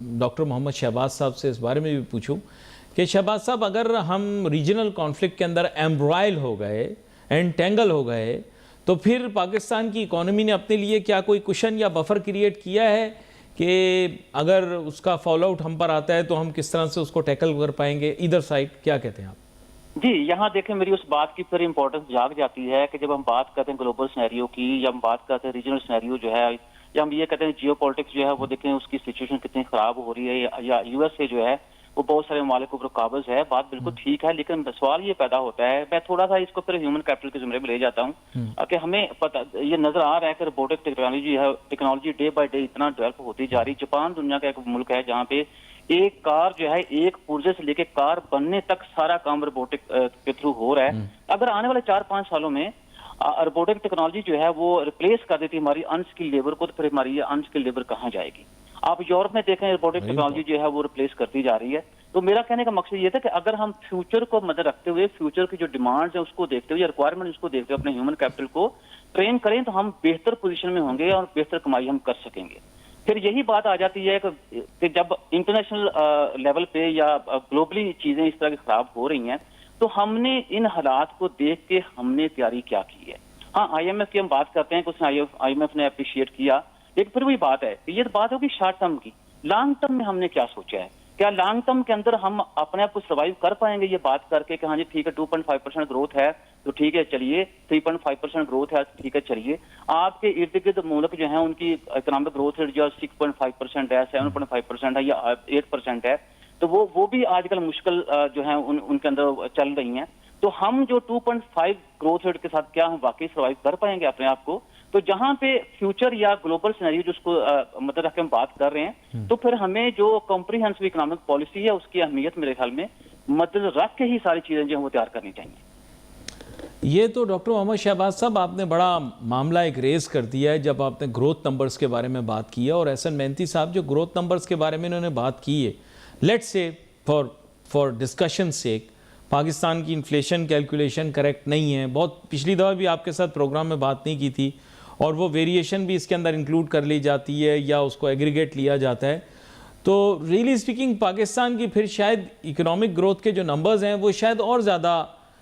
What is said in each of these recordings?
Doctor Mohammad Shahbaz साहब से इस बारे में भी पूछूं कि शहबाज साहब, अगर हम रीजनल कॉन्फ्लिक्ट के अंदर एम्ब्रॉयल हो गए, एंटेंगल हो गए, तो फिर पाकिस्तान की इकोनॉमी ने अपने लिए क्या कोई कुशन या बफर क्रिएट किया है कि अगर उसका फॉलो आउट हम पर आता है तो हम किस तरह से उसको टैकल कर पाएंगे? इधर साइड क्या कहते हैं आप? जी, यहाँ देखें, मेरी उस बात की फिर इम्पोर्टेंस जाग जाती है कि जब हम बात करते हैं ग्लोबल सिनेरियो की, या हम बात करते हैं रीजनल सिनेरियो जो है, या हम ये कहते हैं जियो पॉलिटिक्स जो है वो देखें उसकी सिचुएशन कितनी खराब हो रही है, या यूएस से जो है वो बहुत सारे ममालिक के ऊपर काबिज है, बात बिल्कुल ठीक है। लेकिन सवाल ये पैदा होता है, मैं थोड़ा सा इसको फिर ह्यूमन कैपिटल के जुमरे में ले जाता हूँ कि हमें पता ये नजर आ रहा है कि robotic technology day by day इतना डेवलप होती जा रही। जापान दुनिया का एक मुल्क है जहाँ पे एक कार जो है, एक पुर्जे से लेके कार बनने तक सारा काम रोबोटिक के थ्रू हो रहा है। अगर आने वाले 4-5 सालों में रोबोटिक टेक्नोलॉजी जो है वो रिप्लेस कर देती हमारी अनस्किल्ड लेबर को, तो फिर हमारी ये अनस्किल्ड लेबर कहाँ जाएगी? आप यूरोप में देखें, रोबोटिक टेक्नोलॉजी जो है वो रिप्लेस करती जा रही है। तो मेरा कहने का मकसद ये था कि अगर हम फ्यूचर को मद्देनजर रखते हुए, फ्यूचर की जो डिमांड्स है उसको देखते हुए, रिक्वायरमेंट उसको देखते हुए अपने ह्यूमन कैपिटल को ट्रेन करें, तो हम बेहतर पोजीशन में होंगे और बेहतर कमाई हम कर सकेंगे। फिर यही बात आ जाती है कि जब इंटरनेशनल लेवल पे या ग्लोबली चीजें इस तरह की खराब हो रही हैं, तो हमने इन हालात को देख के हमने तैयारी क्या की है। हाँ, आईएमएफ की हम बात करते हैं कि उसने आईएमएफ ने अप्रिशिएट किया, लेकिन फिर वही बात है कि ये तो बात होगी शॉर्ट टर्म की। लॉन्ग टर्म में हमने क्या सोचा है? क्या लॉन्ग टर्म के अंदर हम अपने आप को सर्वाइव कर पाएंगे ये बात करके कि हाँ जी ठीक है 2.5% ग्रोथ है तो ठीक है चलिए, 3.5% ग्रोथ है ठीक है चलिए। आपके इर्द गिर्द मुल्क जो है उनकी इकोनॉमिक ग्रोथ रेट जो 6.5% है, 7.5% है या 8% है, तो वो भी आजकल मुश्किल जो है उनके अंदर चल रही हैं। तो हम जो 2.5 ग्रोथ रेट के साथ क्या हम वाकई सर्वाइव कर पाएंगे अपने आप को? तो जहां पे फ्यूचर या ग्लोबल सिनेरियो जिसको मतलब रख के हम बात कर रहे हैं, तो फिर हमें जो कॉम्प्रिहेंसिव इकोनॉमिक पॉलिसी है उसकी अहमियत मेरे ख्याल में मद्देनजर रख के ही सारी चीजें जो है वो तैयार करनी चाहिए। ये तो डॉक्टर मोहम्मद शहबाज साहब, आपने बड़ा मामला एक रेज कर दिया है जब आपने ग्रोथ नंबर्स के बारे में बात की है। और एहसन मेहनती साहब जो ग्रोथ नंबर्स के बारे में इन्होंने बात की है, लेट्स से फॉर डिस्कशन सेक, पाकिस्तान की इन्फ्लेशन कैलकुलेशन करेक्ट नहीं है। बहुत पिछली दफ़ा भी आपके साथ प्रोग्राम में बात नहीं की थी, और वो वेरिएशन भी इसके अंदर इंक्लूड कर ली जाती है या उसको एग्रीगेट लिया जाता है। तो रियली स्पीकिंग पाकिस्तान की फिर शायद इकोनॉमिक ग्रोथ के जो नंबर्स हैं वो शायद और ज़्यादा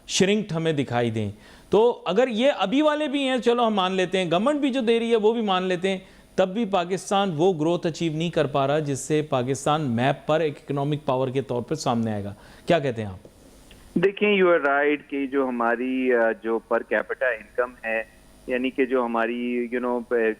श्रिंक्ड हमें दिखाई दें। तो अगर ये अभी वाले भी हैं, चलो हम मान लेते हैं, गवर्नमेंट भी जो दे रही है वो भी मान लेते हैं, तब भी पाकिस्तान वो ग्रोथ अचीव नहीं कर पा रहा जिससे पाकिस्तान मैप पर एक इकोनॉमिक पावर के तौर पर सामने आएगा। क्या कहते हैं आप? देखिए, यू आर राइट कि जो हमारी जो पर कैपिटा इनकम है, यानी कि जो हमारी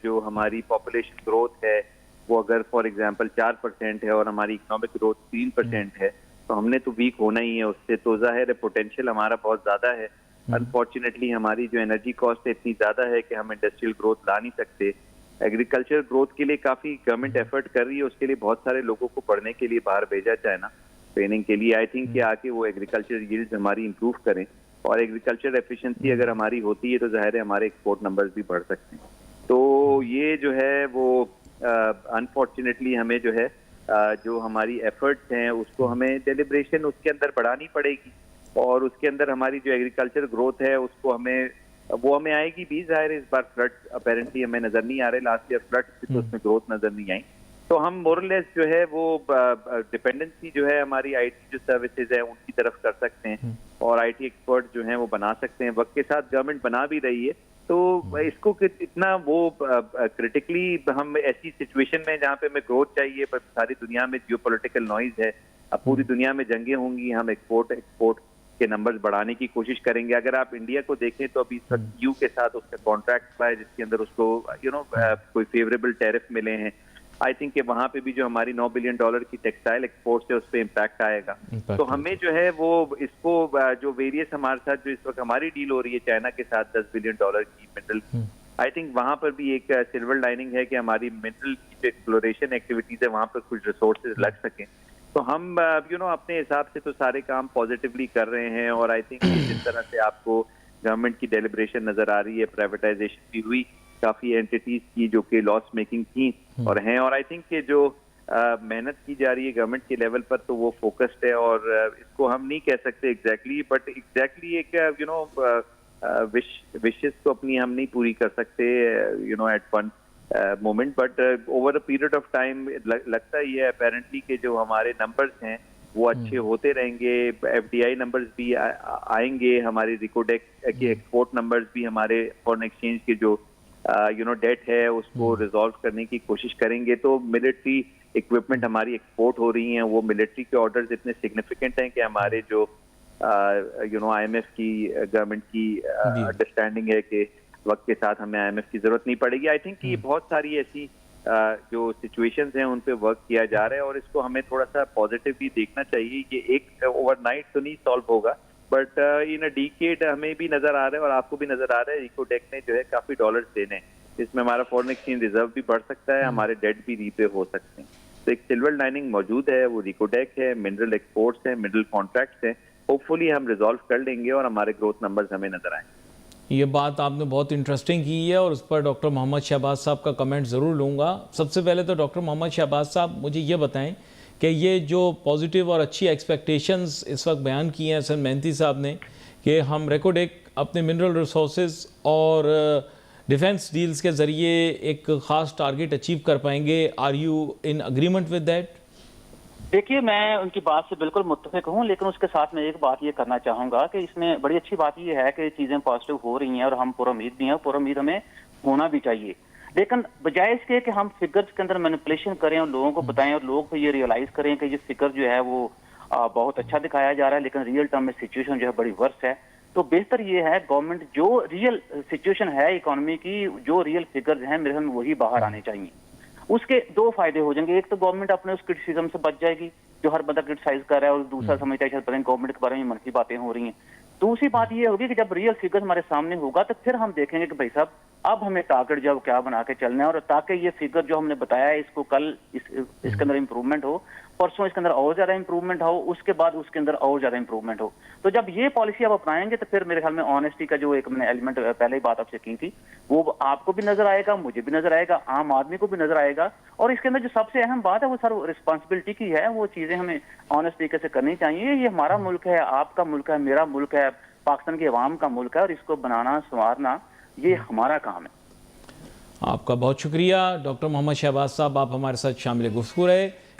जो हमारी पॉपुलेशन ग्रोथ है वो अगर फॉर एग्जांपल 4% है और हमारी इकोनॉमिक ग्रोथ 3% है, तो हमने तो वीक होना ही है उससे। तो जाहिर है पोटेंशियल हमारा बहुत ज्यादा है। अनफॉर्चुनेटली हमारी जो एनर्जी कॉस्ट है इतनी ज्यादा है कि हम इंडस्ट्रियल ग्रोथ ला नहीं सकते। एग्रीकल्चर ग्रोथ के लिए काफी गवर्नमेंट एफर्ट कर रही है, उसके लिए बहुत सारे लोगों को पढ़ने के लिए बाहर भेजा चाइना ट्रेनिंग के लिए। आई थिंक कि आके वो एग्रीकल्चर यील्ड्स हमारी इंप्रूव करें, और एग्रीकल्चर एफिशिएंसी अगर हमारी होती है तो जाहिर है हमारे एक्सपोर्ट नंबर्स भी बढ़ सकते हैं। तो ये जो है वो अनफॉर्चुनेटली हमें जो है जो हमारी एफर्ट्स हैं उसको हमें डेलिब्रेशन उसके अंदर बढ़ानी पड़ेगी, और उसके अंदर हमारी जो एग्रीकल्चर ग्रोथ है उसको हमें आएगी भी। जाहिर है इस बार फ्लड्स अपेरेंटली हमें नजर नहीं आ रहे, लास्ट ईयर फ्लड्स तो उसमें ग्रोथ नजर नहीं आई। तो हम मोरलेस जो है वो डिपेंडेंसी जो है हमारी आईटी जो सर्विसेज है उनकी तरफ कर सकते हैं, और आईटी एक्सपर्ट जो हैं वो बना सकते हैं। वक्त के साथ गवर्नमेंट बना भी रही है, तो इसको इतना वो क्रिटिकली हम ऐसी सिचुएशन में जहाँ पे हमें ग्रोथ चाहिए पर सारी दुनिया में जियोपॉलिटिकल नॉइज है, अब पूरी दुनिया में जंगें होंगी, हम एक्सपोर्ट के नंबर्स बढ़ाने की कोशिश करेंगे। अगर आप इंडिया को देखें तो अभी यू के साथ उसका कॉन्ट्रैक्ट है जिसके अंदर उसको कोई फेवरेबल टैरिफ मिले हैं। आई थिंक कि वहां पे भी जो हमारी $9 बिलियन की टेक्सटाइल एक्सपोर्ट है उस पर इम्पैक्ट आएगा। तो हमें जो है वो इसको जो वेरियस हमारे साथ जो इस वक्त हमारी डील हो रही है चाइना के साथ $10 बिलियन की मिनरल, आई थिंक वहां पर भी एक सिल्वर लाइनिंग है कि हमारी मिनरल की जो एक्सप्लोरेशन एक्टिविटीज है वहां पर कुछ रिसोर्सेज लग सकें। तो हम अपने हिसाब से तो सारे काम पॉजिटिवली कर रहे हैं, और आई थिंक जिस तरह से आपको गवर्नमेंट की डेलिब्रेशन नजर आ रही है, प्राइवेटाइजेशन भी हुई काफी एंटिटीज की जो कि लॉस मेकिंग थी और हैं, और आई थिंक कि जो मेहनत की जा रही है गवर्नमेंट के लेवल पर तो वो फोकस्ड है। और इसको हम नहीं कह सकते एग्जैक्टली, बट एग्जैक्टली एक विशेस को अपनी हम नहीं पूरी कर सकते at one moment, but over a period of time लगता ही है अपेरेंटली कि जो हमारे नंबर्स हैं वो अच्छे होते रहेंगे, एफडीआई नंबर्स भी आएंगे, हमारी रिकोडेक के एक्सपोर्ट नंबर्स भी, हमारे फॉरेन एक्सचेंज के जो डेट है उसको रिजॉल्व करने की कोशिश करेंगे। तो मिलिट्री इक्विपमेंट हमारी एक्सपोर्ट हो रही हैं, वो मिलिट्री के ऑर्डर्स इतने सिग्निफिकेंट हैं कि हमारे जो आईएमएफ की गवर्नमेंट की अंडरस्टैंडिंग है कि वक्त के साथ हमें आईएमएफ की जरूरत नहीं पड़ेगी। आई थिंक ये बहुत सारी ऐसी जो सिचुएशंस हैं उन पे वर्क किया जा रहा है और इसको हमें थोड़ा सा पॉजिटिव भी देखना चाहिए कि एक ओवरनाइट तो नहीं सॉल्व होगा, बट इन अ डिकेड हमें भी नजर आ रहा है और आपको भी नजर आ रहा है रिकोडेक ने जो है काफी डॉलर्स देने हैं, इसमें हमारा फॉरेन एक्सचेंज रिजर्व भी बढ़ सकता है, हमारे डेट भी रीपे हो सकते हैं। तो एक सिल्वर लाइनिंग मौजूद है, वो रिकोडेक है, मिनरल एक्सपोर्ट्स हैं, मिनरल कॉन्ट्रैक्ट्स हैं, होपफुली हम रिजॉल्व कर लेंगे और हमारे ग्रोथ नंबर्स हमें नजर आएंगे। ये बात आपने बहुत इंटरेस्टिंग की है और उस पर डॉक्टर मोहम्मद शहबाज साहब का कमेंट ज़रूर लूँगा। सबसे पहले तो डॉक्टर मोहम्मद शहबाज साहब मुझे ये बताएं कि ये जो पॉजिटिव और अच्छी एक्सपेक्टेशंस इस वक्त बयान की हैं एहसन मेहनती साहब ने कि हम रेकोडेक अपने मिनरल रिसोर्सेज और डिफेंस डील्स के ज़रिए एक ख़ास टारगेट अचीव कर पाएंगे, are you in agreement with that? देखिए, मैं उनकी बात से बिल्कुल मुत्तफिक हूँ, लेकिन उसके साथ मैं एक बात ये करना चाहूंगा कि इसमें बड़ी अच्छी बात ये है कि चीजें पॉजिटिव हो रही हैं और हम पूरा उम्मीद भी हैं, पूरा उम्मीद हमें होना भी चाहिए। लेकिन बजाय इसके कि हम फिगर्स के अंदर मैनिपुलेशन करें और लोगों को बताएं और लोग ये रियलाइज करें कि ये फिगर जो है वो बहुत अच्छा दिखाया जा रहा है, लेकिन रियल टर्म में सिचुएशन जो है बड़ी वर्स है, तो बेहतर ये है गवर्नमेंट जो रियल सिचुएशन है इकोनॉमी की, जो रियल फिगर्स हैं मेरे ख्याल में वही बाहर आने चाहिए। उसके दो फायदे हो जाएंगे, एक तो गवर्नमेंट अपने उस क्रिटिसिज्म से बच जाएगी जो हर बंदा क्रिटिसाइज कर रहा है और दूसरा समझता है शायद पता नहीं गवर्नमेंट के बारे में मनफी बातें हो रही हैं। दूसरी बात ये होगी कि जब रियल फिगर्स हमारे सामने होगा तो फिर हम देखेंगे कि भाई साहब अब हमें टारगेट जो क्या बना के चलना है, और ताकि ये फिगर जो हमने बताया है इसको कल इसके अंदर इंप्रूवमेंट हो, परसों इसके अंदर और ज्यादा इंप्रूवमेंट हो, उसके बाद उसके अंदर और ज्यादा इंप्रूवमेंट हो। तो जब ये पॉलिसी आप अपनाएंगे तो फिर मेरे ख्याल में ऑनेस्टी का जो एक मैंने एलिमेंट पहले ही बात आपसे की थी वो आपको भी नजर आएगा, मुझे भी नजर आएगा, आम आदमी को भी नजर आएगा। और इसके अंदर जो सबसे अहम बात है वो सर रिस्पॉन्सिबिलिटी की है, वो चीजें हमें ऑनेस्ट तरीके से करनी चाहिए। ये हमारा मुल्क है, आपका मुल्क है, मेरा मुल्क है, पाकिस्तान की अवाम का मुल्क है और इसको बनाना संवारना ये हमारा काम है। आपका बहुत शुक्रिया डॉक्टर मोहम्मद शहबाज साहब, आप हमारे साथ शामिल गुफ्तगू रहे।